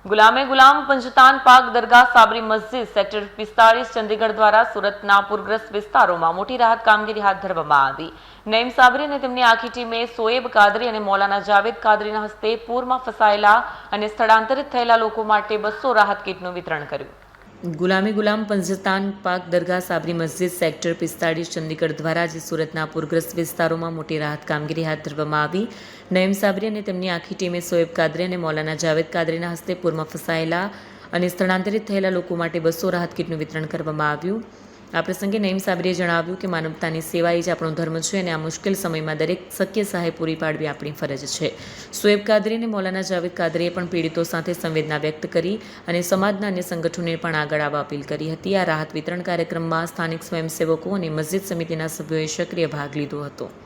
ગુલામે ગુલામ પંજતાન પાક દરગાહ સાબરી મસ્જિદ સેક્ટર 45 ચંદીગઢ દ્વારા સુરતના પૂરગ્રસ્ત વિસ્તારોમાં મોટી રાહત કામગીરી હાથ ધરવામાં આવી. નઈમ સાબરી અને તેમની આખી ટીમે સોએબ કાદરી અને મૌલાના જાવેદ કાદરીના હસ્તે પૂરમાં ફસાયેલા અને સ્થળાંતરિત થયેલા લોકો માટે 200 રાહત કીટનું વિતરણ કર્યું. ગુલામે ગુલામ પંજતાન પાક દરગાહ સાબરી મસ્જિદ સેક્ટર 45 ચંદીગઢ દ્વારા આજે સુરતના પૂરગ્રસ્ત વિસ્તારોમાં મોટી રાહત કામગીરી હાથ ધરવામાં આવી. નઈમ સાબરી અને તેમની આખી ટીમે સોએબ કાદરી અને મૌલાના જાવેદ કાદરીના હસ્તે પૂરમાં ફસાયેલા અને સ્થળાંતરિત થયેલા લોકો માટે 200 રાહત કીટનું વિતરણ કરવામાં આવ્યું. આ પ્રસંગે નઈમ સાબરીએ જણાવ્યું કે માનવતાની સેવા એ જ આપણો ધર્મ છે અને આ મુશ્કેલ સમયમાં દરેક શક્ય સહાય પૂરી પાડવી આપણી ફરજ છે. સોએબ કાદરી અને મૌલાના જાવેદ કાદરીએ પણ પીડિતો સાથે સંવેદના વ્યક્ત કરી અને સમાજના અન્ય સંગઠનોને પણ આગળ આવવા અપીલ કરી હતી. આ રાહત વિતરણ કાર્યક્રમમાં સ્થાનિક સ્વયંસેવકો અને મસ્જિદ સમિતિના સભ્યોએ સક્રિય ભાગ લીધો હતો.